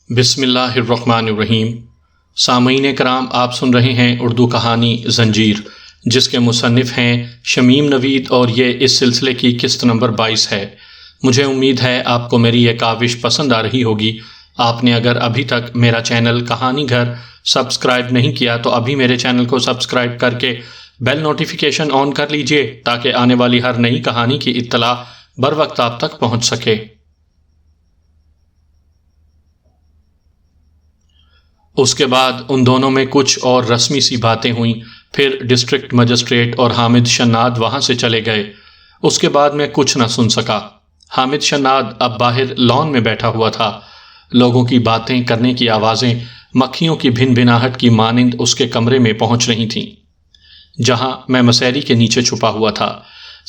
بسم اللہ الرحمن الرحیم۔ سامعین کرام، آپ سن رہے ہیں اردو کہانی زنجیر، جس کے مصنف ہیں شمیم نوید، اور یہ اس سلسلے کی قسط نمبر 22 ہے۔ مجھے امید ہے آپ کو میری یہ کاوش پسند آ رہی ہوگی۔ آپ نے اگر ابھی تک میرا چینل کہانی گھر سبسکرائب نہیں کیا تو ابھی میرے چینل کو سبسکرائب کر کے بیل نوٹیفیکیشن آن کر لیجئے، تاکہ آنے والی ہر نئی کہانی کی اطلاع بر وقت آپ تک پہنچ سکے۔ اس کے بعد ان دونوں میں کچھ اور رسمی سی باتیں ہوئیں۔ پھر ڈسٹرکٹ مجسٹریٹ اور حامد شناد وہاں سے چلے گئے۔ اس کے بعد میں کچھ نہ سن سکا۔ حامد شناد اب باہر لان میں بیٹھا ہوا تھا۔ لوگوں کی باتیں کرنے کی آوازیں مکھیوں کی بھن بھناہٹ کی مانند اس کے کمرے میں پہنچ رہی تھیں، جہاں میں مسیری کے نیچے چھپا ہوا تھا۔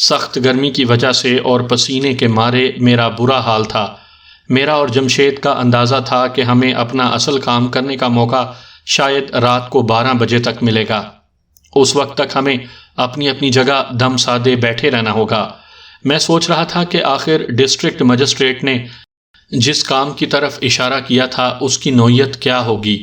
سخت گرمی کی وجہ سے اور پسینے کے مارے میرا برا حال تھا۔ میرا اور جمشید کا اندازہ تھا کہ ہمیں اپنا اصل کام کرنے کا موقع شاید رات کو 12 بجے تک ملے گا۔ اس وقت تک ہمیں اپنی اپنی جگہ دم سادے بیٹھے رہنا ہوگا۔ میں سوچ رہا تھا کہ آخر ڈسٹرکٹ مجسٹریٹ نے جس کام کی طرف اشارہ کیا تھا اس کی نوعیت کیا ہوگی،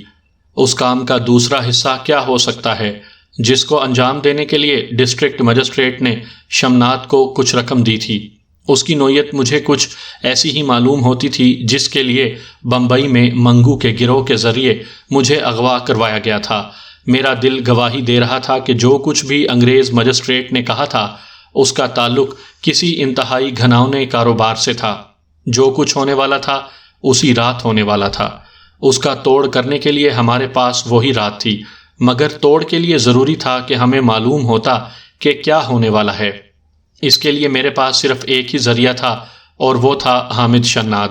اس کام کا دوسرا حصہ کیا ہو سکتا ہے جس کو انجام دینے کے لیے ڈسٹرکٹ مجسٹریٹ نے شمناد کو کچھ رقم دی تھی۔ اس کی نوعیت مجھے کچھ ایسی ہی معلوم ہوتی تھی جس کے لیے بمبئی میں منگو کے گروہ کے ذریعے مجھے اغوا کروایا گیا تھا۔ میرا دل گواہی دے رہا تھا کہ جو کچھ بھی انگریز مجسٹریٹ نے کہا تھا اس کا تعلق کسی انتہائی گھناؤنے کاروبار سے تھا۔ جو کچھ ہونے والا تھا اسی رات ہونے والا تھا۔ اس کا توڑ کرنے کے لیے ہمارے پاس وہی رات تھی، مگر توڑ کے لیے ضروری تھا کہ ہمیں معلوم ہوتا کہ کیا ہونے والا ہے۔ اس کے لیے میرے پاس صرف ایک ہی ذریعہ تھا، اور وہ تھا حامد شناد۔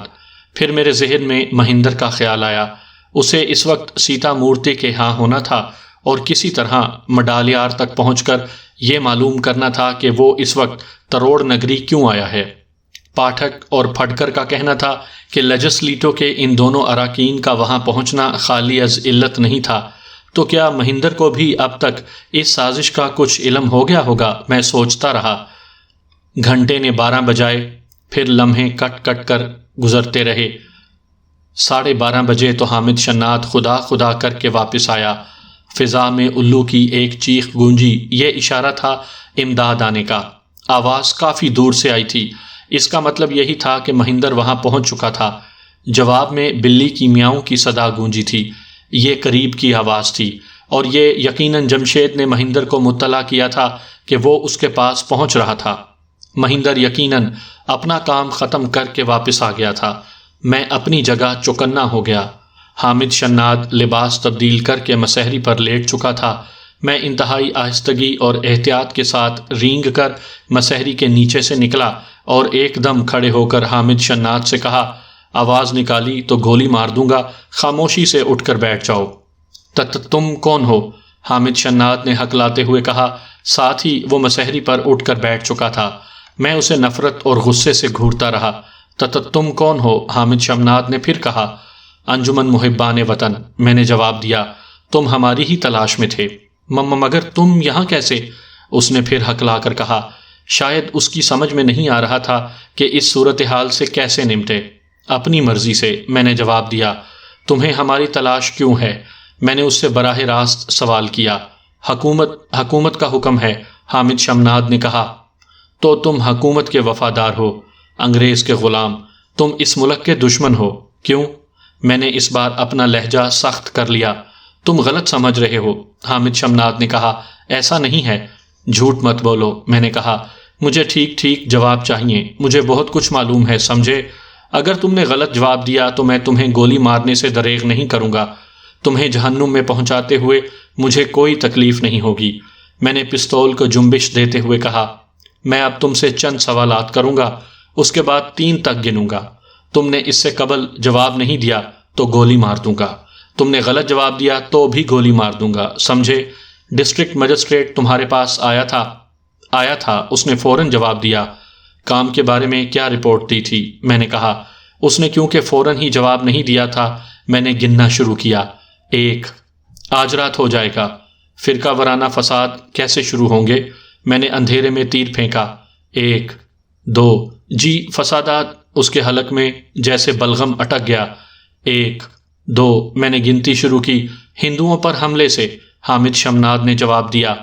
پھر میرے ذہن میں مہندر کا خیال آیا۔ اسے اس وقت سیتا مورتی کے ہاں ہونا تھا اور کسی طرح مڈالیار تک پہنچ کر یہ معلوم کرنا تھا کہ وہ اس وقت تروڑ نگری کیوں آیا ہے۔ پاٹھک اور پھڈکر کا کہنا تھا کہ لیجسلیٹو کے ان دونوں اراکین کا وہاں پہنچنا خالی از علت نہیں تھا۔ تو کیا مہندر کو بھی اب تک اس سازش کا کچھ علم ہو گیا ہوگا؟ میں سوچتا رہا۔ گھنٹے نے 12 بجائے، پھر لمحے کٹ کٹ کر گزرتے رہے۔ 12:30 بجے تو حامد شناد خدا خدا کر کے واپس آیا۔ فضا میں الو کی ایک چیخ گونجی۔ یہ اشارہ تھا امداد آنے کا۔ آواز کافی دور سے آئی تھی۔ اس کا مطلب یہی تھا کہ مہندر وہاں پہنچ چکا تھا۔ جواب میں بلی کی میاؤں کی صدا گونجی تھی۔ یہ قریب کی آواز تھی، اور یہ یقیناً جمشید نے مہندر کو مطلع کیا تھا کہ وہ اس کے پاس پہنچ رہا تھا۔ مہندر یقیناً اپنا کام ختم کر کے واپس آ گیا تھا۔ میں اپنی جگہ چوکنا ہو گیا۔ حامد شناد لباس تبدیل کر کے مسہری پر لیٹ چکا تھا۔ میں انتہائی آہستگی اور احتیاط کے ساتھ رینگ کر مسہری کے نیچے سے نکلا اور ایک دم کھڑے ہو کر حامد شناد سے کہا، آواز نکالی تو گولی مار دوں گا، خاموشی سے اٹھ کر بیٹھ جاؤ۔ تم کون ہو؟ حامد شناد نے ہکلاتے ہوئے کہا۔ ساتھ ہی وہ مسہری پر اٹھ کر بیٹھ چکا تھا۔ میں اسے نفرت اور غصے سے گھورتا رہا۔ تم کون ہو؟ حامد شناد نے پھر کہا۔ انجمن محبان وطن، میں نے جواب دیا۔ تم ہماری ہی تلاش میں تھے۔ مگر تم یہاں کیسے؟ اس نے پھر ہکلا کر کہا۔ شاید اس کی سمجھ میں نہیں آ رہا تھا کہ اس صورتحال سے کیسے نمٹے۔ اپنی مرضی سے، میں نے جواب دیا۔ تمہیں ہماری تلاش کیوں ہے؟ میں نے اس سے براہ راست سوال کیا۔ حکومت کا حکم ہے، حامد شناد نے کہا۔ تو تم حکومت کے وفادار ہو، انگریز کے غلام۔ تم اس ملک کے دشمن ہو۔ کیوں؟ میں نے اس بار اپنا لہجہ سخت کر لیا۔ تم غلط سمجھ رہے ہو، حامد شناد نے کہا۔ ایسا نہیں ہے۔ جھوٹ مت بولو، میں نے کہا۔ مجھے ٹھیک ٹھیک جواب چاہیے۔ مجھے بہت کچھ معلوم ہے، سمجھے؟ اگر تم نے غلط جواب دیا تو میں تمہیں گولی مارنے سے دریغ نہیں کروں گا۔ تمہیں جہنم میں پہنچاتے ہوئے مجھے کوئی تکلیف نہیں ہوگی، میں نے پستول کو جنبش دیتے ہوئے کہا۔ میں اب تم سے چند سوالات کروں گا، اس کے بعد 3 تک گنوں گا۔ تم نے اس سے قبل جواب نہیں دیا تو گولی مار دوں گا۔ تم نے غلط جواب دیا تو بھی گولی مار دوں گا، سمجھے؟ ڈسٹرکٹ مجسٹریٹ تمہارے پاس آیا تھا، اس نے فوراً جواب دیا۔ کام کے بارے میں کیا رپورٹ دی تھی؟ میں نے کہا۔ اس نے کیونکہ فوراً ہی جواب نہیں دیا تھا، میں نے گننا شروع کیا۔ 1، آج رات ہو جائے گا۔ فرقہ وارانہ فساد کیسے شروع ہوں گے؟ میں نے اندھیرے میں تیر پھینکا۔ 1، 2، جی، فسادات، اس کے حلق میں جیسے بلغم اٹک گیا۔ 1، 2 میں نے گنتی شروع کی۔ ہندوؤں پر حملے سے، حامد شمناد نے جواب دیا۔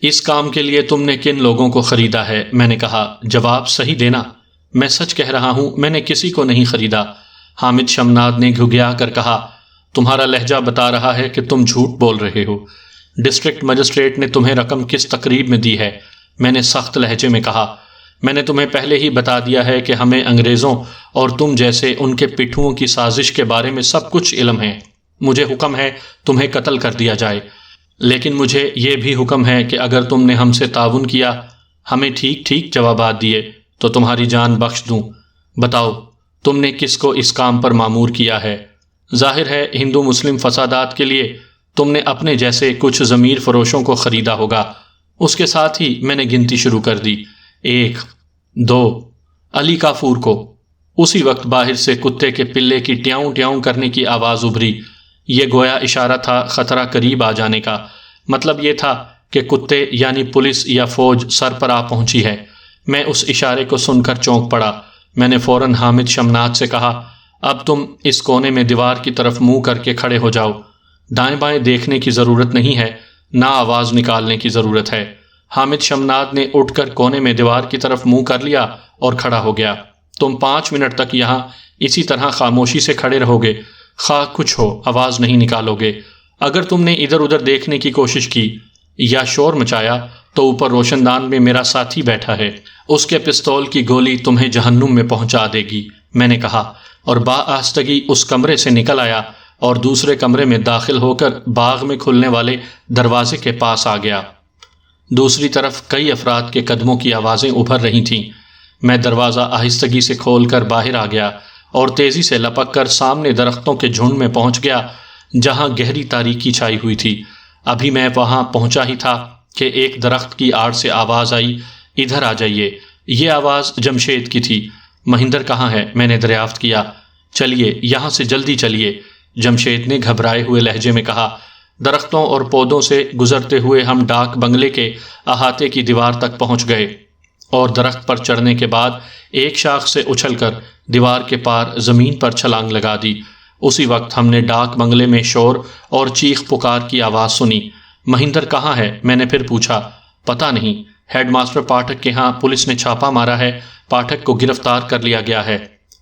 اس کام کے لیے تم نے کن لوگوں کو خریدا ہے؟ میں نے کہا۔ جواب صحیح دینا۔ میں سچ کہہ رہا ہوں، میں نے کسی کو نہیں خریدا۔ حامد شمناد نے گھگیا کر کہا۔ تمہارا لہجہ بتا رہا ہے کہ تم جھوٹ بول رہے ہو۔ ڈسٹرکٹ مجسٹریٹ نے تمہیں رقم کس تقریب میں دی ہے؟ میں نے سخت لہجے میں کہا۔ میں نے تمہیں پہلے ہی بتا دیا ہے کہ ہمیں انگریزوں اور تم جیسے ان کے پٹھوؤں کی سازش کے بارے میں سب کچھ علم ہے۔ مجھے حکم ہے تمہیں قتل کر دیا جائے، لیکن مجھے یہ بھی حکم ہے کہ اگر تم نے ہم سے تعاون کیا، ہمیں ٹھیک ٹھیک جوابات دیے، تو تمہاری جان بخش دوں۔ بتاؤ تم نے کس کو اس کام پر مامور کیا ہے؟ ظاہر ہے ہندو مسلم فسادات کے لیے تم نے اپنے جیسے کچھ ضمیر فروشوں کو خریدا ہوگا۔ اس کے ساتھ ہی میں نے گنتی شروع کر دی۔ 1 2 علی کافور کو۔ اسی وقت باہر سے کتے کے پلے کی ٹیاؤں ٹیاؤں کرنے کی آواز ابھری۔ یہ گویا اشارہ تھا خطرہ قریب آ جانے کا۔ مطلب یہ تھا کہ کتے یعنی پولیس یا فوج سر پر آ پہنچی ہے۔ میں اس اشارے کو سن کر چونک پڑا۔ میں نے فوراً حامد شمناد سے کہا، اب تم اس کونے میں دیوار کی طرف منہ کر کے کھڑے ہو جاؤ۔ دائیں بائیں دیکھنے کی ضرورت نہیں ہے، نہ آواز نکالنے کی ضرورت ہے۔ حامد شمناد نے اٹھ کر کونے میں دیوار کی طرف منہ کر لیا اور کھڑا ہو گیا۔ تم 5 منٹ تک یہاں اسی طرح خاموشی سے کھڑے رہو گے، خواہ کچھ ہو، آواز نہیں نکالو گے۔ اگر تم نے ادھر ادھر دیکھنے کی کوشش کی یا شور مچایا تو اوپر روشن دان میں میرا ساتھی بیٹھا ہے، اس کے پستول کی گولی تمہیں جہنم میں پہنچا دے گی، میں نے کہا، اور بآہستگی اس کمرے سے نکل آیا اور دوسرے کمرے میں داخل ہو کر باغ میں کھلنے والے دروازے کے پاس آ گیا۔ دوسری طرف کئی افراد کے قدموں کی آوازیں ابھر رہی تھیں۔ میں دروازہ آہستگی سے کھول کر باہر آ گیا اور تیزی سے لپک کر سامنے درختوں کے جھنڈ میں پہنچ گیا جہاں گہری تاریکی چھائی ہوئی تھی۔ ابھی میں وہاں پہنچا ہی تھا کہ ایک درخت کی آڑ سے آواز آئی، ادھر آ جائیے۔ یہ آواز جمشید کی تھی۔ مہندر کہاں ہے؟ میں نے دریافت کیا۔ چلیے یہاں سے جلدی چلیے، جمشید نے گھبرائے ہوئے لہجے میں کہا۔ درختوں اور پودوں سے گزرتے ہوئے ہم ڈاک بنگلے کے احاطے کی دیوار تک پہنچ گئے اور درخت پر چڑھنے کے بعد ایک شاخ سے اچھل کر دیوار کے پار زمین پر چھلانگ لگا دی۔ اسی وقت ہم نے ڈاک بنگلے میں شور اور چیخ پکار کی آواز سنی۔ مہندر کہاں ہے؟ میں نے پھر پوچھا۔ پتہ نہیں، ہیڈ ماسٹر پاٹھک کے ہاں پولیس نے چھاپا مارا ہے، پاٹھک کو گرفتار کر لیا گیا ہے۔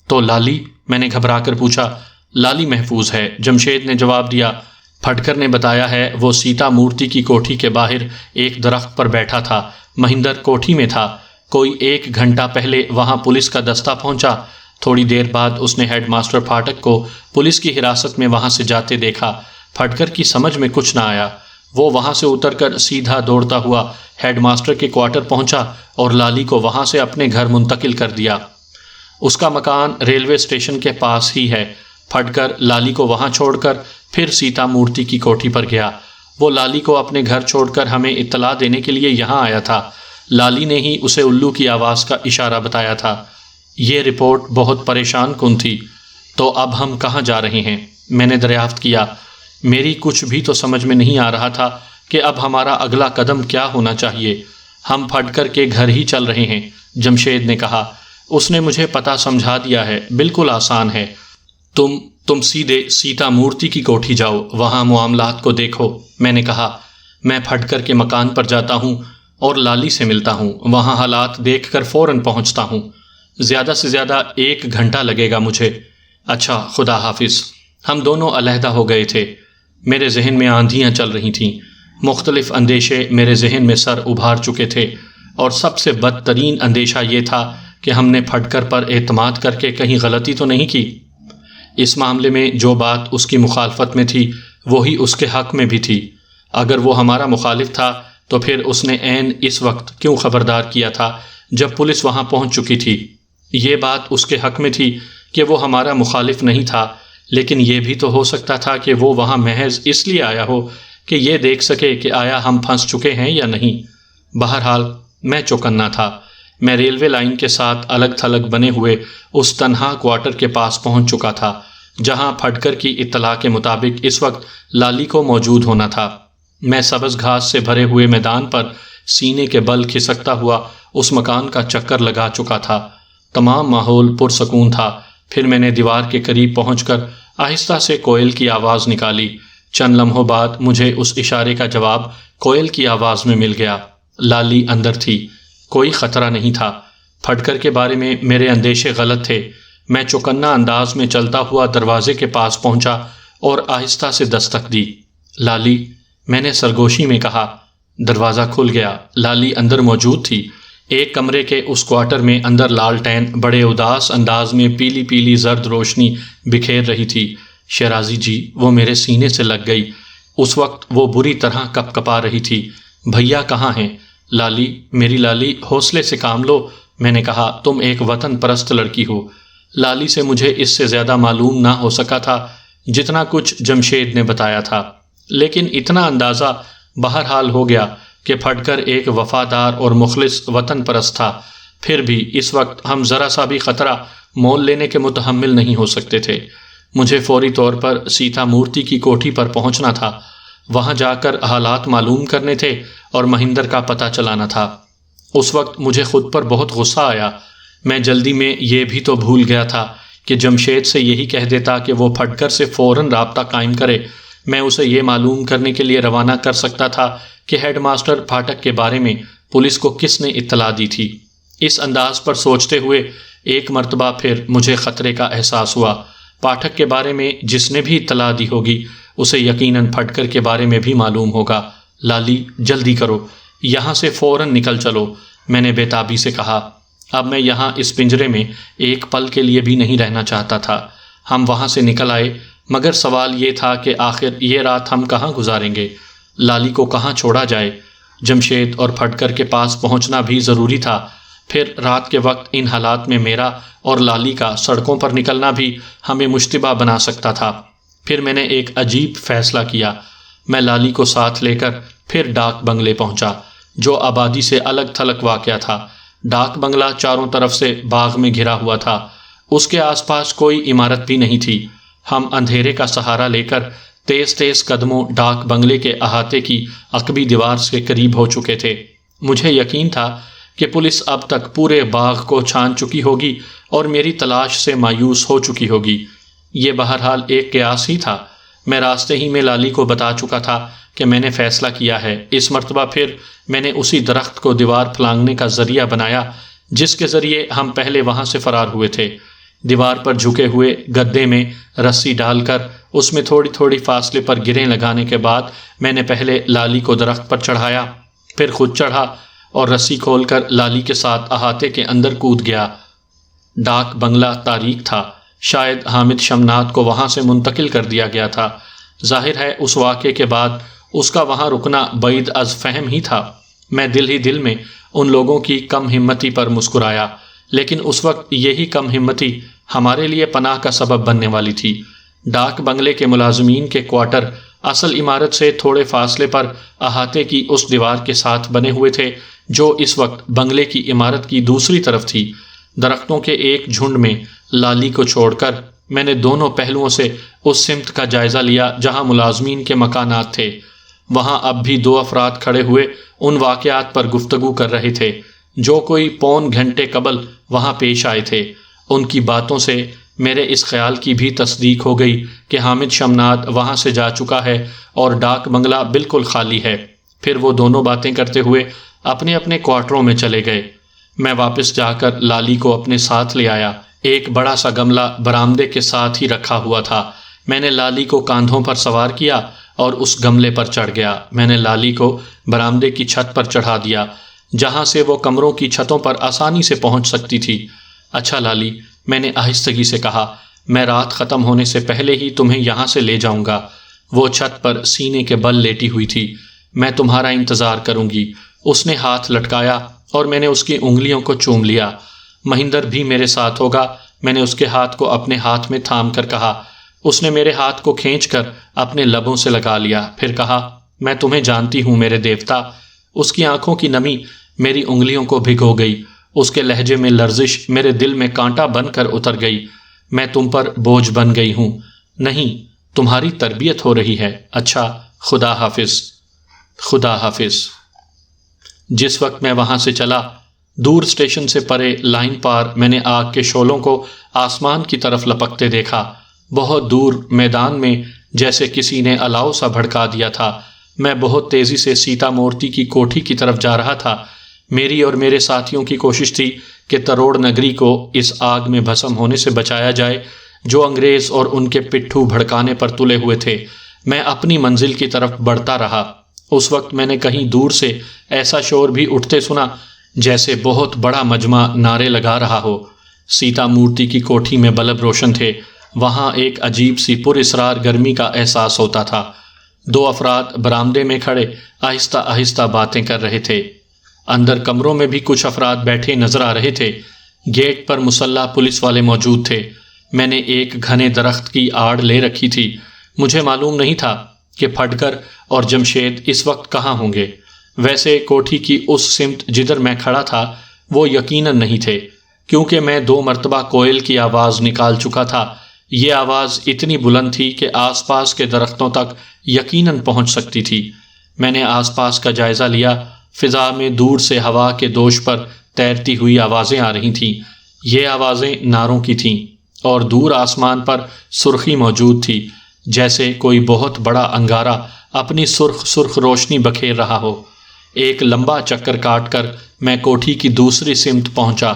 تو لالی؟ میں نے گھبرا کر پوچھا۔ لالی محفوظ ہے، جمشید نے جواب دیا۔ پھٹکر نے بتایا ہے وہ سیتا مورتی کی کوٹھی کے باہر ایک درخت پر بیٹھا تھا۔ مہندر کوٹھی میں تھا۔ کوئی 1 گھنٹہ پہلے وہاں پولیس کا دستہ پہنچا۔ تھوڑی دیر بعد اس نے ہیڈ ماسٹر پھاٹک کو پولیس کی حراست میں وہاں سے جاتے دیکھا۔ پھٹکر کی سمجھ میں کچھ نہ آیا۔ وہ وہاں سے اتر کر سیدھا دوڑتا ہوا ہیڈ ماسٹر کے کوارٹر پہنچا اور لالی کو وہاں سے اپنے گھر منتقل کر دیا۔ اس کا مکان ریلوے اسٹیشن کے پاس ہی ہے۔ پھٹکر لالی کو وہاں چھوڑ کر پھر سیتا مورتی کی کوٹھی پر گیا۔ وہ لالی کو اپنے گھر چھوڑ کر ہمیں اطلاع دینے کے لیے یہاں آیا تھا۔ لالی نے ہی اسے الو کی آواز کا اشارہ بتایا تھا۔ یہ رپورٹ بہت پریشان کن تھی۔ تو اب ہم کہاں جا رہے ہیں؟ میں نے دریافت کیا۔ میری کچھ بھی تو سمجھ میں نہیں آ رہا تھا کہ اب ہمارا اگلا قدم کیا ہونا چاہیے۔ ہم پھٹکر کے گھر ہی چل رہے ہیں، جمشید نے کہا۔ اس نے مجھے پتہ سمجھا دیا ہے، بالکل آسان ہے۔ تم سیدھے سیتا مورتی کی کوٹھی جاؤ، وہاں معاملات کو دیکھو، میں نے کہا۔ میں پھٹکر کے مکان پر جاتا ہوں اور لالی سے ملتا ہوں، وہاں حالات دیکھ کر فوراً پہنچتا ہوں۔ زیادہ سے زیادہ 1 گھنٹہ لگے گا مجھے۔ اچھا، خدا حافظ۔ ہم دونوں علیحدہ ہو گئے تھے۔ میرے ذہن میں آندھیاں چل رہی تھیں۔ مختلف اندیشے میرے ذہن میں سر ابھار چکے تھے، اور سب سے بدترین اندیشہ یہ تھا کہ ہم نے پھٹکر پر اعتماد کر کے کہیں غلطی تو نہیں کی۔ اس معاملے میں جو بات اس کی مخالفت میں تھی وہی اس کے حق میں بھی تھی۔ اگر وہ ہمارا مخالف تھا تو پھر اس نے عین اس وقت کیوں خبردار کیا تھا جب پولیس وہاں پہنچ چکی تھی؟ یہ بات اس کے حق میں تھی کہ وہ ہمارا مخالف نہیں تھا، لیکن یہ بھی تو ہو سکتا تھا کہ وہ وہاں محض اس لیے آیا ہو کہ یہ دیکھ سکے کہ آیا ہم پھنس چکے ہیں یا نہیں۔ بہرحال میں چوکنا تھا۔ میں ریلوے لائن کے ساتھ الگ تھلگ بنے ہوئے اس تنہا کوارٹر کے پاس پہنچ چکا تھا جہاں پھٹکر کی اطلاع کے مطابق اس وقت لالی کو موجود ہونا تھا۔ میں سبز گھاس سے بھرے ہوئے میدان پر سینے کے بل کھسکتا ہوا اس مکان کا چکر لگا چکا تھا۔ تمام ماحول پرسکون تھا۔ پھر میں نے دیوار کے قریب پہنچ کر آہستہ سے کوئل کی آواز نکالی۔ چند لمحوں بعد مجھے اس اشارے کا جواب کوئل کی آواز میں مل گیا۔ لالی اندر تھی، کوئی خطرہ نہیں تھا۔ پھٹکر کے بارے میں میرے اندیشے غلط تھے۔ میں چوکنا انداز میں چلتا ہوا دروازے کے پاس پہنچا اور آہستہ سے دستک دی۔ لالی، میں نے سرگوشی میں کہا۔ دروازہ کھل گیا۔ لالی اندر موجود تھی۔ ایک کمرے کے اس کوارٹر میں اندر لالٹین بڑے اداس انداز میں پیلی پیلی زرد روشنی بکھیر رہی تھی۔ شیرازی جی، وہ میرے سینے سے لگ گئی۔ اس وقت وہ بری طرح کپ کپا رہی تھی۔ بھیا کہاں ہیں؟ لالی، میری لالی، حوصلے سے کام لو، میں نے کہا۔ تم ایک وطن پرست لڑکی ہو۔ لالی سے مجھے اس سے زیادہ معلوم نہ ہو سکا تھا جتنا کچھ جمشید نے بتایا تھا، لیکن اتنا اندازہ بہرحال ہو گیا کہ پھٹکر ایک وفادار اور مخلص وطن پرست تھا۔ پھر بھی اس وقت ہم ذرا سا بھی خطرہ مول لینے کے متحمل نہیں ہو سکتے تھے۔ مجھے فوری طور پر سیتا مورتی کی کوٹھی پر پہنچنا تھا۔ وہاں جا کر حالات معلوم کرنے تھے اور مہندر کا پتہ چلانا تھا۔ اس وقت مجھے خود پر بہت غصہ آیا۔ میں جلدی میں یہ بھی تو بھول گیا تھا کہ جمشید سے یہی کہہ دیتا کہ وہ پھٹکر سے فوراً رابطہ قائم کرے۔ میں اسے یہ معلوم کرنے کے لیے روانہ کر سکتا تھا کہ ہیڈ ماسٹر پھاٹک کے بارے میں پولیس کو کس نے اطلاع دی تھی۔ اس انداز پر سوچتے ہوئے ایک مرتبہ پھر مجھے خطرے کا احساس ہوا۔ پاٹھک کے بارے میں جس نے بھی اطلاع دی ہوگی اسے یقیناً پھٹکر کے بارے میں بھی معلوم ہوگا۔ لالی، جلدی کرو، یہاں سے فوراً نکل چلو، میں نے بے تابی سے کہا۔ اب میں یہاں اس پنجرے میں ایک پل کے لیے بھی نہیں رہنا چاہتا تھا۔ ہم وہاں سے نکل آئے، مگر سوال یہ تھا کہ آخر یہ رات ہم کہاں گزاریں گے؟ لالی کو کہاں چھوڑا جائے؟ جمشید اور پھٹکر کے پاس پہنچنا بھی ضروری تھا۔ پھر رات کے وقت ان حالات میں میرا اور لالی کا سڑکوں پر نکلنا بھی ہمیں مشتبہ بنا سکتا تھا۔ پھر میں نے ایک عجیب فیصلہ کیا۔ میں لالی کو ساتھ لے کر پھر ڈاک بنگلے پہنچا، جو آبادی سے الگ تھلگ واقع تھا۔ ڈاک بنگلہ چاروں طرف سے باغ میں گھرا ہوا تھا۔ اس کے آس پاس کوئی عمارت بھی نہیں تھی۔ ہم اندھیرے کا سہارا لے کر تیز تیز قدموں ڈاک بنگلے کے احاطے کی عقبی دیوار کے قریب ہو چکے تھے۔ مجھے یقین تھا کہ پولیس اب تک پورے باغ کو چھان چکی ہوگی اور میری تلاش سے مایوس ہو چکی ہوگی۔ یہ بہرحال ایک قیاس ہی تھا۔ میں راستے ہی میں لالی کو بتا چکا تھا کہ میں نے فیصلہ کیا ہے۔ اس مرتبہ پھر میں نے اسی درخت کو دیوار پھلانگنے کا ذریعہ بنایا جس کے ذریعے ہم پہلے وہاں سے فرار ہوئے تھے۔ دیوار پر جھکے ہوئے گدے میں رسی ڈال کر اس میں تھوڑی تھوڑی فاصلے پر گریں لگانے کے بعد میں نے پہلے لالی کو درخت پر چڑھایا، پھر خود چڑھا اور رسی کھول کر لالی کے ساتھ احاطے کے اندر کود گیا۔ ڈاک بنگلہ تاریک تھا۔ شاید حامد شمناد کو وہاں سے منتقل کر دیا گیا تھا۔ ظاہر ہے اس واقعے کے بعد اس کا وہاں رکنا بعید از فہم ہی تھا۔ میں دل ہی دل میں ان لوگوں کی کم ہمتی پر مسکرایا، لیکن اس وقت یہی کم ہمتی ہمارے لیے پناہ کا سبب بننے والی تھی۔ ڈاک بنگلے کے ملازمین کے کوارٹر اصل عمارت سے تھوڑے فاصلے پر احاطے کی اس دیوار کے ساتھ بنے ہوئے تھے جو اس وقت بنگلے کی عمارت کی دوسری طرف تھی۔ درختوں کے ایک جھنڈ میں لالی کو چھوڑ کر میں نے دونوں پہلوؤں سے اس سمت کا جائزہ لیا جہاں ملازمین کے مکانات تھے۔ وہاں اب بھی دو افراد کھڑے ہوئے ان واقعات پر گفتگو کر رہے تھے جو کوئی پون گھنٹے قبل وہاں پیش آئے تھے۔ ان کی باتوں سے میرے اس خیال کی بھی تصدیق ہو گئی کہ حامد شمناد وہاں سے جا چکا ہے اور ڈاک بنگلہ بالکل خالی ہے۔ پھر وہ دونوں باتیں کرتے ہوئے اپنے اپنے کوارٹروں میں چلے گئے۔ میں واپس جا کر لالی کو اپنے ساتھ لے آیا۔ ایک بڑا سا گملہ برآمدے کے ساتھ ہی رکھا ہوا تھا۔ میں نے لالی کو کاندھوں پر سوار کیا اور اس گملے پر چڑھ گیا۔ میں نے لالی کو برآمدے کی چھت پر چڑھا دیا جہاں سے وہ کمروں کی چھتوں پر آسانی سے پہنچ سکتی تھی۔ اچھا لالی، میں نے آہستگی سے کہا، میں رات ختم ہونے سے پہلے ہی تمہیں یہاں سے لے جاؤں گا۔ وہ چھت پر سینے کے بل لیٹی ہوئی تھی۔ میں تمہارا انتظار کروں گی۔ اس نے ہاتھ لٹکایا اور میں نے اس کی انگلیوں کو چوم لیا۔ مہندر بھی میرے ساتھ ہوگا، میں نے اس کے ہاتھ کو اپنے ہاتھ میں تھام کر کہا۔ اس نے میرے ہاتھ کو کھینچ کر اپنے لبوں سے لگا لیا، پھر کہا، میں تمہیں جانتی ہوں میرے دیوتا۔ اس کی آنکھوں کی نمی میری انگلیوں کو بھگو گئی۔ اس کے لہجے میں لرزش میرے دل میں کانٹا بن کر اتر گئی۔ میں تم پر بوجھ بن گئی ہوں؟ نہیں، تمہاری تربیت ہو رہی ہے۔ اچھا، خدا حافظ۔ خدا حافظ۔ جس وقت میں وہاں سے چلا، دور اسٹیشن سے پرے لائن پار میں نے آگ کے شعلوں کو آسمان کی طرف لپکتے دیکھا۔ بہت دور میدان میں جیسے کسی نے الاؤ سا بھڑکا دیا تھا۔ میں بہت تیزی سے سیتا مورتی کی کوٹھی کی طرف جا رہا تھا۔ میری اور میرے ساتھیوں کی کوشش تھی کہ تروڑ نگری کو اس آگ میں بھسم ہونے سے بچایا جائے جو انگریز اور ان کے پٹھو بھڑکانے پر تلے ہوئے تھے۔ میں اپنی منزل کی طرف بڑھتا رہا۔ اس وقت میں نے کہیں دور سے ایسا شور بھی اٹھتے سنا جیسے بہت بڑا مجمع نعرے لگا رہا ہو۔ سیتا مورتی کی کوٹھی میں بلب روشن تھے۔ وہاں ایک عجیب سی پر اسرار گرمی کا احساس ہوتا تھا۔ 2 افراد برآمدے میں کھڑے آہستہ آہستہ باتیں کر رہے تھے۔ اندر کمروں میں بھی کچھ افراد بیٹھے نظر آ رہے تھے۔ گیٹ پر مسلح پولیس والے موجود تھے۔ میں نے ایک گھنے درخت کی آڑ لے رکھی تھی۔ مجھے معلوم نہیں تھا کہ پھڈگر اور جمشید اس وقت کہاں ہوں گے۔ ویسے کوٹھی کی اس سمت جدھر میں کھڑا تھا وہ یقیناً نہیں تھے، کیونکہ میں 2 مرتبہ کوئل کی آواز نکال چکا تھا۔ یہ آواز اتنی بلند تھی کہ آس پاس کے درختوں تک یقیناً پہنچ سکتی تھی۔ میں نے آس پاس کا جائزہ لیا۔ فضا میں دور سے ہوا کے دوش پر تیرتی ہوئی آوازیں آ رہی تھیں۔ یہ آوازیں نعروں کی تھیں اور دور آسمان پر سرخی موجود تھی، جیسے کوئی بہت انگارہ انگارہ اپنی سرخ سرخ روشنی بکھیر رہا ہو۔ ایک لمبا چکر کاٹ کر میں کوٹھی کی دوسری سمت پہنچا۔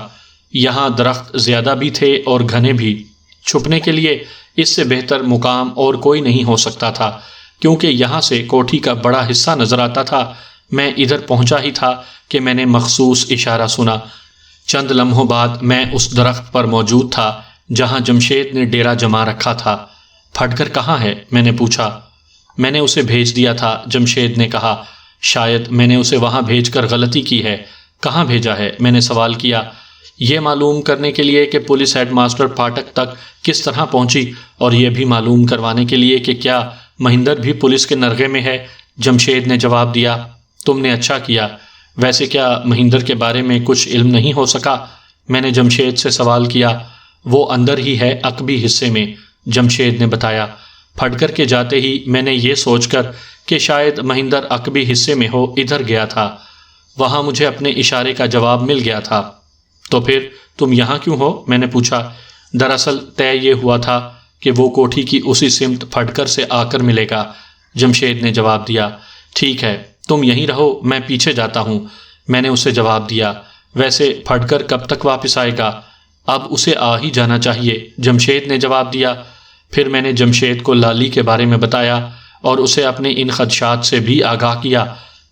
یہاں درخت زیادہ بھی تھے اور گھنے بھی۔ چھپنے کے لیے اس سے بہتر مقام اور کوئی نہیں ہو سکتا تھا، کیونکہ یہاں سے کوٹھی کا بڑا حصہ نظر آتا تھا۔ میں ادھر پہنچا ہی تھا کہ میں نے مخصوص اشارہ سنا۔ چند لمحوں بعد میں اس درخت پر موجود تھا جہاں جمشید نے ڈیرا جما رکھا تھا۔ پھڈگر کہاں ہے؟ میں نے پوچھا۔ میں نے اسے بھیج دیا تھا، جمشید نے کہا۔ شاید میں نے اسے وہاں بھیج کر غلطی کی ہے۔ کہاں بھیجا ہے؟ میں نے سوال کیا، یہ معلوم کرنے کے لیے کہ پولیس ہیڈ ماسٹر پھاٹک تک کس طرح پہنچی، اور یہ بھی معلوم کروانے کے لیے کہ کیا مہندر بھی پولیس کے نرغے میں ہے۔ جمشید نے جواب دیا، تم نے اچھا کیا۔ ویسے کیا مہندر کے بارے میں کچھ علم نہیں ہو سکا؟ میں نے جمشید سے سوال کیا۔ وہ اندر ہی ہے، عقبی حصے میں، جمشید نے بتایا۔ پھڈگر کے جاتے ہی میں نے یہ سوچ کر کہ شاید مہندر عقبی حصے میں ہو ادھر گیا تھا۔ وہاں مجھے اپنے اشارے کا جواب مل گیا تھا۔ تو پھر تم یہاں کیوں ہو؟ میں نے پوچھا۔ دراصل طے یہ ہوا تھا کہ وہ کوٹھی کی اسی سمت پھڈگر سے آ کر ملے گا، جمشید نے جواب دیا۔ ٹھیک ہے، تم یہیں رہو، میں پیچھے جاتا ہوں، میں نے اسے جواب دیا۔ ویسے پھڈگر کب تک واپس آئے گا؟ اب اسے آ ہی جانا چاہیے، جمشید نے جواب دیا۔ پھر میں نے جمشید کو لالی کے بارے میں بتایا اور اسے اپنے ان خدشات سے بھی آگاہ کیا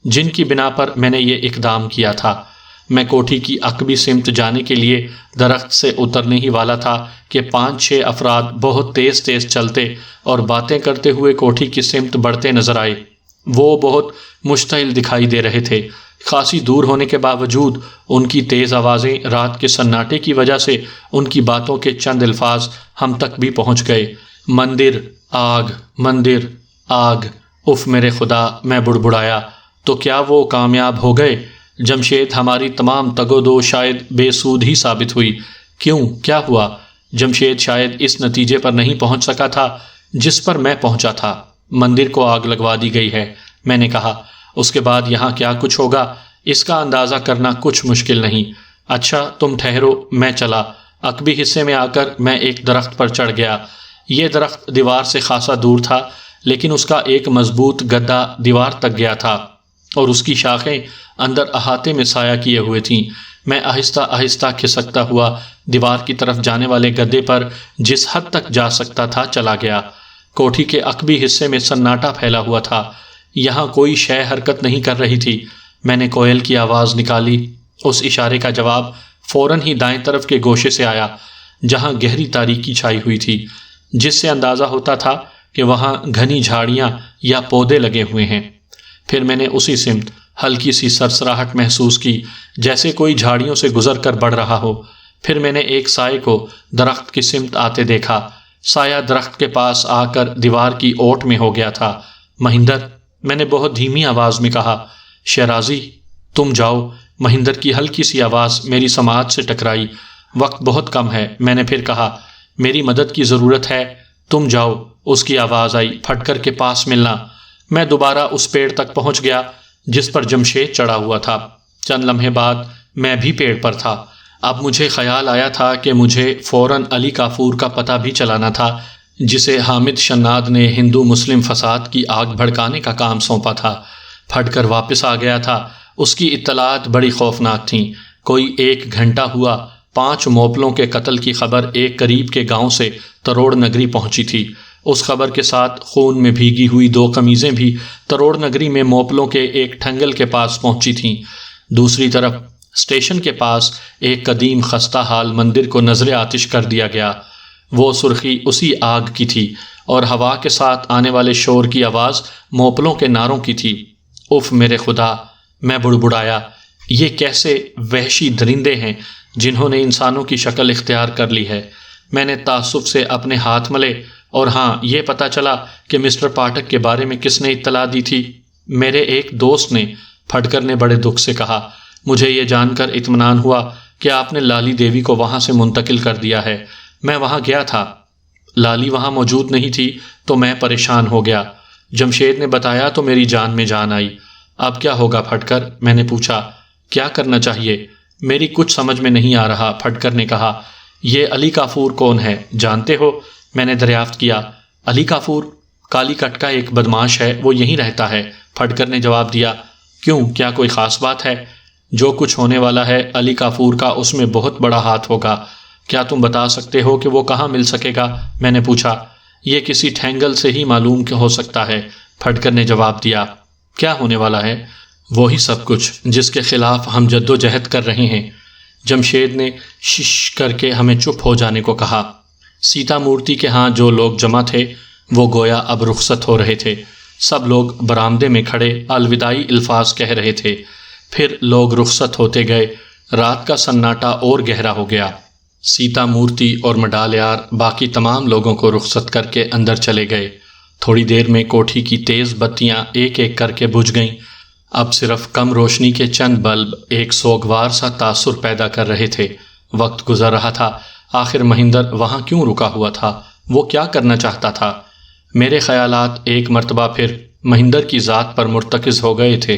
جن کی بنا پر میں نے یہ اقدام کیا تھا۔ میں کوٹھی کی عقبی سمت جانے کے لیے درخت سے اترنے ہی والا تھا کہ 5-6 افراد بہت تیز تیز چلتے اور باتیں کرتے ہوئے کوٹھی کی سمت بڑھتے نظر آئے۔ وہ بہت مشتعل دکھائی دے رہے تھے۔ خاصی دور ہونے کے باوجود ان کی تیز آوازیں رات کے سناٹے کی وجہ سے ان کی باتوں کے چند الفاظ ہم تک بھی پہنچ گئے۔ مندر، آگ، مندر، آگ، اف میرے خدا، میں بڑبڑایا۔ تو کیا وہ کامیاب ہو گئے؟ جمشید، ہماری تمام تگ و دو شاید بے سود ہی ثابت ہوئی۔ کیوں؟ کیا ہوا؟ جمشید شاید اس نتیجے پر نہیں پہنچ سکا تھا جس پر میں پہنچا تھا۔ مندر کو آگ لگوا دی گئی ہے، میں نے کہا۔ اس کے بعد یہاں کیا کچھ ہوگا اس کا اندازہ کرنا کچھ مشکل نہیں۔ اچھا تم ٹھہرو، میں چلا۔ عقبی حصے میں آ کر میں ایک درخت پر چڑھ گیا۔ یہ درخت دیوار سے خاصا دور تھا، لیکن اس کا ایک مضبوط گدا دیوار تک گیا تھا اور اس کی شاخیں اندر احاطے میں سایہ کیے ہوئے تھیں۔ میں آہستہ آہستہ کھسکتا ہوا دیوار کی طرف جانے والے گدے پر جس حد تک جا سکتا تھا چلا گیا۔ کوٹھی کے عقبی حصے میں سناٹا پھیلا ہوا تھا۔ یہاں کوئی شے حرکت نہیں کر رہی تھی۔ میں نے کوئل کی آواز نکالی۔ اس اشارے کا جواب فوراً ہی دائیں طرف کے گوشے سے آیا، جہاں گہری تاریکی چھائی ہوئی تھی، جس سے اندازہ ہوتا تھا کہ وہاں گھنی جھاڑیاں یا پودے لگے ہوئے ہیں۔ پھر میں نے اسی سمت ہلکی سی سرسراہٹ محسوس کی، جیسے کوئی جھاڑیوں سے گزر کر بڑھ رہا ہو۔ پھر میں نے ایک سائے کو درخت کی سمت آتے دیکھا۔ سایہ درخت کے پاس آ کر دیوار کی اوٹ میں ہو گیا تھا۔ مہندر، میں نے بہت دھیمی آواز میں کہا۔ شیرازی، تم جاؤ۔ مہندر کی ہلکی سی آواز میری سماعت سے ٹکرائی۔ وقت بہت کم ہے، میں نے پھر کہا۔ میری مدد کی ضرورت ہے، تم جاؤ۔ اس کی آواز آئی، پھڈگر کے پاس ملنا۔ میں دوبارہ اس پیڑ تک پہنچ گیا جس پر جمشید چڑھا ہوا تھا۔ چند لمحے بعد میں بھی پیڑ پر تھا۔ اب مجھے خیال آیا تھا کہ مجھے فوراً علی کافور کا پتہ بھی چلانا تھا۔ جسے حامد شناد نے ہندو مسلم فساد کی آگ بھڑکانے کا کام سونپا تھا، پھٹ کر واپس آ گیا تھا۔ اس کی اطلاعات بڑی خوفناک تھیں۔ کوئی 1 گھنٹہ ہوا 5 موپلوں کے قتل کی خبر ایک قریب کے گاؤں سے تروڑ نگری پہنچی تھی۔ اس خبر کے ساتھ خون میں بھیگی ہوئی 2 قمیضیں بھی تروڑ نگری میں موپلوں کے ایک ٹھنگل کے پاس پہنچی تھیں۔ دوسری طرف اسٹیشن کے پاس ایک قدیم خستہ حال مندر کو نظر آتش کر دیا گیا۔ وہ سرخی اسی آگ کی تھی اور ہوا کے ساتھ آنے والے شور کی آواز موپلوں کے نعروں کی تھی۔ اف میرے خدا، میں بڑبڑایا، یہ کیسے وحشی درندے ہیں جنہوں نے انسانوں کی شکل اختیار کر لی ہے۔ میں نے تعصب سے اپنے ہاتھ ملے، اور ہاں، یہ پتہ چلا کہ مسٹر پاٹھک کے بارے میں کس نے اطلاع دی تھی۔ میرے ایک دوست نے، پھٹکر نے بڑے دکھ سے کہا۔ مجھے یہ جان کر اطمینان ہوا کہ آپ نے لالی دیوی کو وہاں سے منتقل کر دیا ہے۔ میں وہاں گیا تھا، لالی وہاں موجود نہیں تھی تو میں پریشان ہو گیا۔ جمشید نے بتایا تو میری جان میں جان آئی۔ اب کیا ہوگا پھٹکر؟ میں نے پوچھا۔ کیا کرنا چاہیے؟ میری کچھ سمجھ میں نہیں آ رہا، پھٹکر نے کہا۔ یہ علی کافور کون ہے، جانتے ہو؟ میں نے دریافت کیا۔ علی کافور کالی کٹ کا ایک بدماش ہے، وہ یہیں رہتا ہے، پھٹکر نے جواب دیا۔ کیوں، کیا کوئی خاص بات ہے؟ جو کچھ ہونے والا ہے علی کافور کا اس میں بہت بڑا ہاتھ ہوگا۔ کیا تم بتا سکتے ہو کہ وہ کہاں مل سکے گا؟ میں نے پوچھا۔ یہ کسی ٹھینگل سے ہی معلوم ہو سکتا ہے، پھٹکر نے جواب دیا۔ کیا ہونے والا ہے؟ وہی سب کچھ جس کے خلاف ہم جد و جہد کر رہے ہیں۔ جمشید نے شش کر کے ہمیں چپ ہو جانے کو کہا۔ سیتا مورتی کے ہاں جو لوگ جمع تھے وہ گویا اب رخصت ہو رہے تھے۔ سب لوگ برآمدے میں کھڑے الوداعی الفاظ کہہ رہے تھے۔ پھر لوگ رخصت ہوتے گئے۔ رات کا سناٹا اور گہرا ہو گیا۔ سیتا مورتی اور مڈالیار باقی تمام لوگوں کو رخصت کر کے اندر چلے گئے۔ تھوڑی دیر میں کوٹھی کی تیز بتیاں ایک ایک کر کے بجھ گئیں۔ اب صرف کم روشنی کے چند بلب ایک سوگوار سا تاثر پیدا کر رہے تھے۔ وقت گزر رہا تھا۔ آخر مہندر وہاں کیوں رکا ہوا تھا؟ وہ کیا کرنا چاہتا تھا؟ میرے خیالات ایک مرتبہ پھر مہندر کی ذات پر مرتکز ہو گئے تھے۔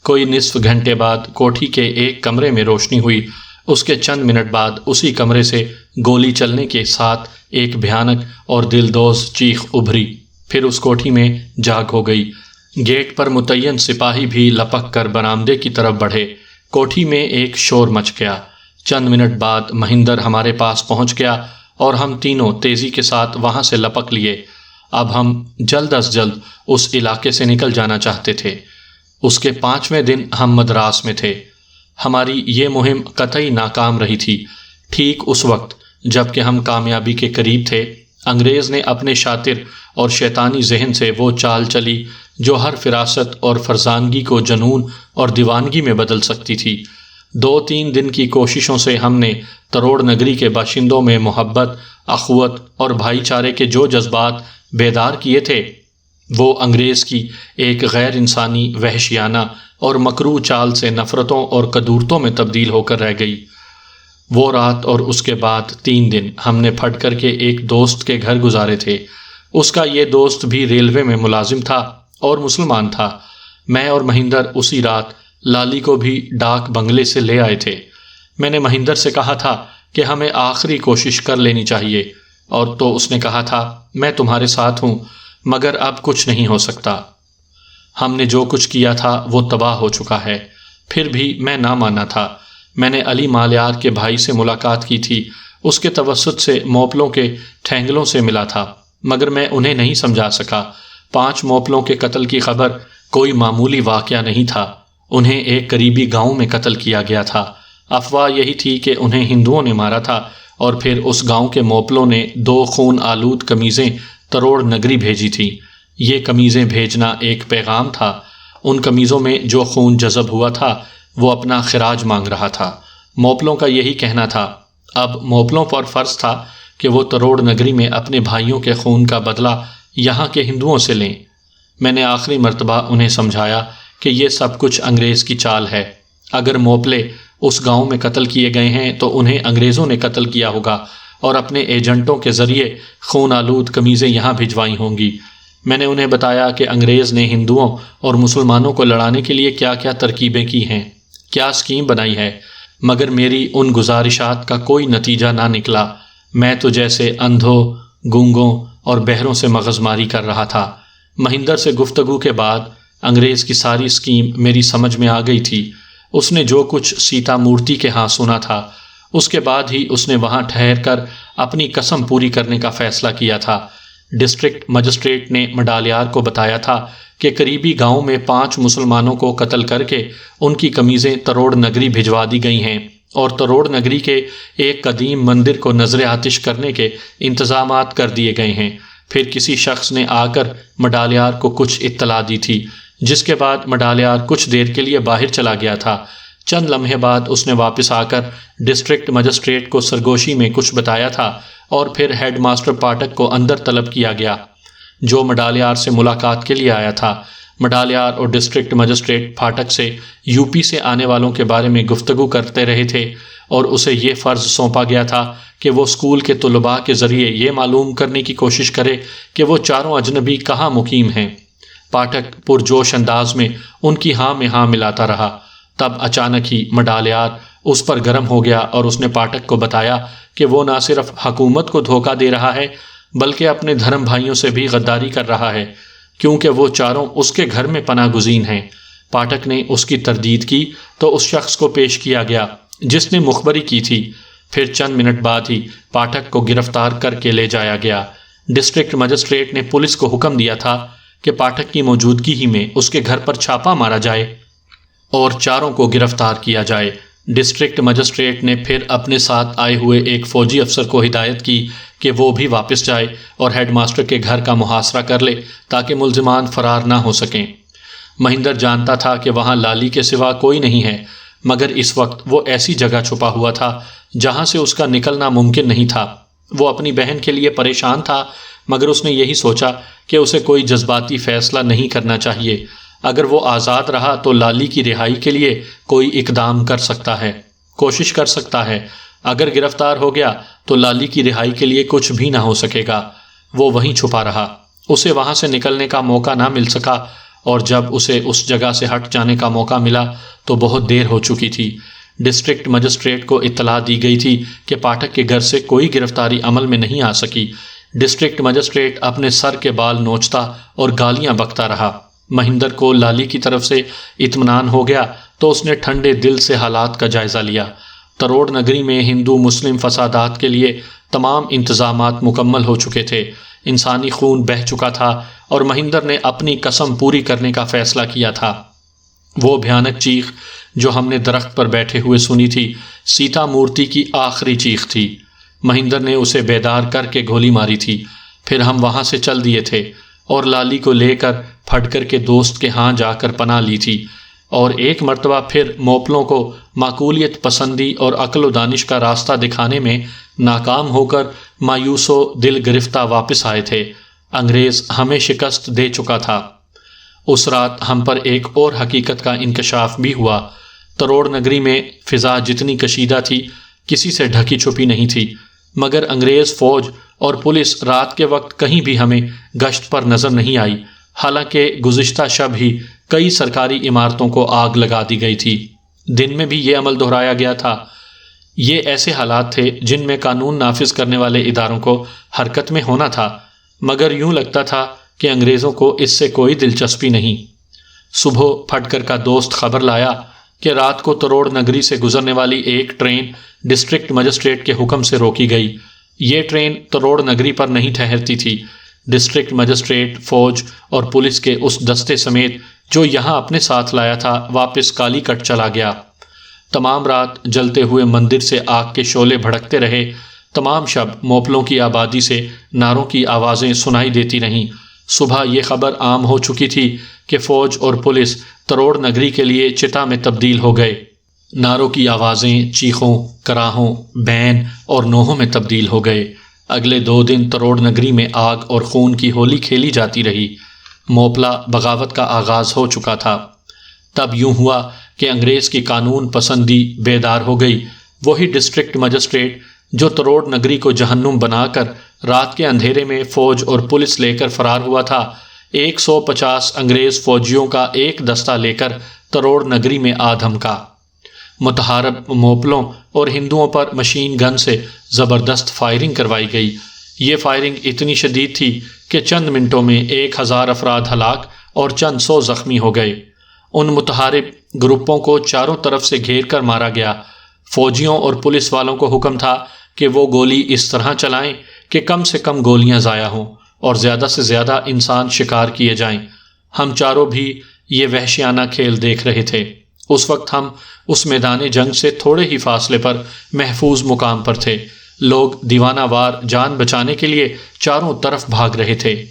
کوئی نصف گھنٹے بعد کوٹھی کے ایک کمرے میں روشنی ہوئی۔ اس کے چند منٹ بعد اسی کمرے سے گولی چلنے کے ساتھ ایک بھیانک اور دلدوز چیخ ابھری۔ پھر اس کوٹھی میں جاگ ہو گئی۔ گیٹ پر متعین سپاہی بھی لپک کر برآمدے کی طرف بڑھے۔ کوٹھی میں ایک شور مچ گیا۔ چند منٹ بعد مہندر ہمارے پاس پہنچ گیا اور ہم تینوں تیزی کے ساتھ وہاں سے لپک لیے۔ اب ہم جلد از جلد اس علاقے سے نکل جانا چاہتے تھے۔ اس کے 5ویں دن ہم مدراس میں تھے۔ ہماری یہ مہم قطعی ناکام رہی تھی۔ ٹھیک اس وقت جب کہ ہم کامیابی کے قریب تھے، انگریز نے اپنے شاطر اور شیطانی ذہن سے وہ چال چلی جو ہر فراست اور فرزانگی کو جنون اور دیوانگی میں بدل سکتی تھی۔ 2-3 دن کی کوششوں سے ہم نے تروڑ نگری کے باشندوں میں محبت، اخوت اور بھائی چارے کے جو جذبات بیدار کیے تھے، وہ انگریز کی ایک غیر انسانی، وحشیانہ اور مکروہ چال سے نفرتوں اور کدورتوں میں تبدیل ہو کر رہ گئی۔ وہ رات اور اس کے بعد 3 دن ہم نے پھٹ کر کے ایک دوست کے گھر گزارے تھے۔ اس کا یہ دوست بھی ریلوے میں ملازم تھا اور مسلمان تھا۔ میں اور مہندر اسی رات لالی کو بھی ڈاک بنگلے سے لے آئے تھے۔ میں نے مہندر سے کہا تھا کہ ہمیں آخری کوشش کر لینی چاہیے، اور تو اس نے کہا تھا میں تمہارے ساتھ ہوں، مگر اب کچھ نہیں ہو سکتا۔ ہم نے جو کچھ کیا تھا وہ تباہ ہو چکا ہے۔ پھر بھی میں نہ مانا تھا۔ میں نے علی مالیار کے بھائی سے ملاقات کی تھی۔ اس کے توسط سے موپلوں کے ٹھینگلوں سے ملا تھا، مگر میں انہیں نہیں سمجھا سکا۔ 5 موپلوں کے قتل کی خبر کوئی معمولی واقعہ نہیں تھا۔ انہیں ایک قریبی گاؤں میں قتل کیا گیا تھا۔ افواہ یہی تھی کہ انہیں ہندوؤں نے مارا تھا، اور پھر اس گاؤں کے موپلوں نے 2 خون آلود قمیضیں تروڑ نگری بھیجی تھیں۔ یہ قمیضیں بھیجنا ایک پیغام تھا۔ ان قمیضوں میں جو خون جذب ہوا تھا وہ اپنا خراج مانگ رہا تھا۔ موپلوں کا یہی کہنا تھا۔ اب موپلوں پر فرض تھا کہ وہ تروڑ نگری میں اپنے بھائیوں کے خون کا بدلہ یہاں کے ہندوؤں سے لیں۔ میں نے آخری مرتبہ انہیں سمجھایا کہ یہ سب کچھ انگریز کی چال ہے۔ اگر موپلے اس گاؤں میں قتل کیے گئے ہیں تو انہیں انگریزوں نے قتل کیا ہوگا اور اپنے ایجنٹوں کے ذریعے خون آلود قمیضیں یہاں بھجوائی ہوں گی۔ میں نے انہیں بتایا کہ انگریز نے ہندوؤں اور مسلمانوں کو لڑانے کے لیے کیا کیا ترکیبیں کی ہیں، کیا اسکیم بنائی ہے، مگر میری ان گزارشات کا کوئی نتیجہ نہ نکلا۔ میں تو جیسے اندھوں، گونگوں اور بہروں سے مغز ماری کر رہا تھا۔ مہندر سے گفتگو کے بعد انگریز کی ساری اسکیم میری سمجھ میں آ گئی تھی۔ اس نے جو کچھ سیتا مورتی کے ہاں سنا تھا، اس کے بعد ہی اس نے وہاں ٹھہر کر اپنی قسم پوری کرنے کا فیصلہ کیا تھا۔ ڈسٹرکٹ مجسٹریٹ نے مڈالیار کو بتایا تھا کہ قریبی گاؤں میں 5 مسلمانوں کو قتل کر کے ان کی قمیضیں تروڑ نگری بھجوا دی گئی ہیں اور تروڑ نگری کے ایک قدیم مندر کو نظر آتش کرنے کے انتظامات کر دیے گئے ہیں۔ پھر کسی شخص نے آ کر مڈالیار کو کچھ اطلاع دی تھی، جس کے بعد مڈالیار کچھ دیر کے لیے باہر چلا گیا تھا۔ چند لمحے بعد اس نے واپس آ کر ڈسٹرکٹ مجسٹریٹ کو سرگوشی میں کچھ بتایا تھا اور پھر ہیڈ ماسٹر پاٹھک کو اندر طلب کیا گیا، جو مڈالیار سے ملاقات کے لیے آیا تھا۔ مڈالیار اور ڈسٹرکٹ مجسٹریٹ پاٹھک سے یو پی سے آنے والوں کے بارے میں گفتگو کرتے رہے تھے اور اسے یہ فرض سونپا گیا تھا کہ وہ اسکول کے طلباء کے ذریعے یہ معلوم کرنے کی کوشش کرے کہ وہ چاروں اجنبی کہاں مقیم ہیں۔ پاٹھک پرجوش انداز میں ان کی ہاں میں ہاں ملاتا رہا۔ تب اچانک ہی مڈالیار اس پر گرم ہو گیا اور اس نے پاٹھک کو بتایا کہ وہ نہ صرف حکومت کو دھوکہ دے رہا ہے بلکہ اپنے دھرم بھائیوں سے بھی غداری کر رہا ہے، کیونکہ وہ چاروں اس کے گھر میں پناہ گزین ہیں۔ پاٹھک نے اس کی تردید کی تو اس شخص کو پیش کیا گیا جس نے مخبری کی تھی۔ پھر چند منٹ بعد ہی پاٹھک کو گرفتار کر کے لے جایا گیا۔ ڈسٹرکٹ مجسٹریٹ نے پولیس کو حکم دیا تھا کہ پاٹھک کی موجودگی ہی میں اس کے گھر پر چھاپا مارا جائے اور چاروں کو گرفتار کیا جائے۔ ڈسٹرکٹ مجسٹریٹ نے پھر اپنے ساتھ آئے ہوئے ایک فوجی افسر کو ہدایت کی کہ وہ بھی واپس جائے اور ہیڈ ماسٹر کے گھر کا محاصرہ کر لے تاکہ ملزمان فرار نہ ہو سکیں۔ مہندر جانتا تھا کہ وہاں لالی کے سوا کوئی نہیں ہے، مگر اس وقت وہ ایسی جگہ چھپا ہوا تھا جہاں سے اس کا نکلنا ممکن نہیں تھا۔ وہ اپنی بہن کے لیے پریشان تھا، مگر اس نے یہی سوچا کہ اسے کوئی جذباتی فیصلہ نہیں کرنا چاہیے۔ اگر وہ آزاد رہا تو لالی کی رہائی کے لیے کوئی اقدام کر سکتا ہے، کوشش کر سکتا ہے۔ اگر گرفتار ہو گیا تو لالی کی رہائی کے لیے کچھ بھی نہ ہو سکے گا۔ وہ وہیں چھپا رہا، اسے وہاں سے نکلنے کا موقع نہ مل سکا، اور جب اسے اس جگہ سے ہٹ جانے کا موقع ملا تو بہت دیر ہو چکی تھی۔ ڈسٹرکٹ مجسٹریٹ کو اطلاع دی گئی تھی کہ پاٹھک کے گھر سے کوئی گرفتاری عمل میں نہیں آ سکی۔ ڈسٹرکٹ مجسٹریٹ اپنے سر کے بال نوچتا اور گالیاں بکتا رہا۔ مہندر کو لالی کی طرف سے اطمینان ہو گیا تو اس نے ٹھنڈے دل سے حالات کا جائزہ لیا۔ تروڑ نگری میں ہندو مسلم فسادات کے لیے تمام انتظامات مکمل ہو چکے تھے، انسانی خون بہہ چکا تھا اور مہندر نے اپنی قسم پوری کرنے کا فیصلہ کیا تھا۔ وہ بھیانک چیخ جو ہم نے درخت پر بیٹھے ہوئے سنی تھی، سیتا مورتی کی آخری چیخ تھی۔ مہندر نے اسے بیدار کر کے گولی ماری تھی۔ پھر ہم وہاں سے چل دیے تھے اور لالی کو لے کر پھٹکر کے دوست کے ہاں جا کر پناہ لی تھی، اور ایک مرتبہ پھر موپلوں کو معقولیت پسندی اور عقل و دانش کا راستہ دکھانے میں ناکام ہو کر مایوس و دل گرفتہ واپس آئے تھے۔ انگریز ہمیں شکست دے چکا تھا۔ اس رات ہم پر ایک اور حقیقت کا انکشاف بھی ہوا۔ تروڑ نگری میں فضا جتنی کشیدہ تھی، کسی سے ڈھکی چھپی نہیں تھی، مگر انگریز فوج اور پولیس رات کے وقت کہیں بھی ہمیں گشت پر نظر نہیں آئی، حالانکہ گزشتہ شب ہی کئی سرکاری عمارتوں کو آگ لگا دی گئی تھی۔ دن میں بھی یہ عمل دہرایا گیا تھا۔ یہ ایسے حالات تھے جن میں قانون نافذ کرنے والے اداروں کو حرکت میں ہونا تھا، مگر یوں لگتا تھا کہ انگریزوں کو اس سے کوئی دلچسپی نہیں۔ صبح پھٹکر کا دوست خبر لایا کہ رات کو تروڑ نگری سے گزرنے والی ایک ٹرین ڈسٹرکٹ مجسٹریٹ کے حکم سے روکی گئی۔ یہ ٹرین تروڑ نگری پر نہیں ٹھہرتی تھی۔ ڈسٹرکٹ مجسٹریٹ فوج اور پولیس کے اس دستے سمیت جو یہاں اپنے ساتھ لایا تھا واپس کالی کٹ چلا گیا۔ تمام رات جلتے ہوئے مندر سے آگ کے شعلے بھڑکتے رہے۔ تمام شب موپلوں کی آبادی سے نعروں کی آوازیں سنائی دیتی رہیں۔ صبح یہ خبر عام ہو چکی تھی کہ فوج اور پولیس تروڑ نگری کے لیے چتا میں تبدیل ہو گئے۔ نعروں کی آوازیں چیخوں، کراہوں، بین اور نوحوں میں تبدیل ہو گئے۔ اگلے 2 دن تروڑ نگری میں آگ اور خون کی ہولی کھیلی جاتی رہی۔ موپلا بغاوت کا آغاز ہو چکا تھا۔ تب یوں ہوا کہ انگریز کی قانون پسندی بیدار ہو گئی۔ وہی ڈسٹرکٹ مجسٹریٹ جو تروڑ نگری کو جہنم بنا کر رات کے اندھیرے میں فوج اور پولیس لے کر فرار ہوا تھا، 150 انگریز فوجیوں کا ایک دستہ لے کر تروڑ نگری میں آ دھمکا۔ متحارب موپلوں اور ہندوؤں پر مشین گن سے زبردست فائرنگ کروائی گئی۔ یہ فائرنگ اتنی شدید تھی کہ چند منٹوں میں 1000 افراد ہلاک اور چند 100 زخمی ہو گئے۔ ان متحارب گروپوں کو چاروں طرف سے گھیر کر مارا گیا۔ فوجیوں اور پولیس والوں کو حکم تھا کہ وہ گولی اس طرح چلائیں کہ کم سے کم گولیاں ضائع ہوں اور زیادہ سے زیادہ انسان شکار کیے جائیں۔ ہم چاروں بھی یہ وحشیانہ کھیل دیکھ رہے تھے۔ اس وقت ہم اس میدان جنگ سے تھوڑے ہی فاصلے پر محفوظ مقام پر تھے۔ لوگ دیوانہ وار جان بچانے کے لیے چاروں طرف بھاگ رہے تھے۔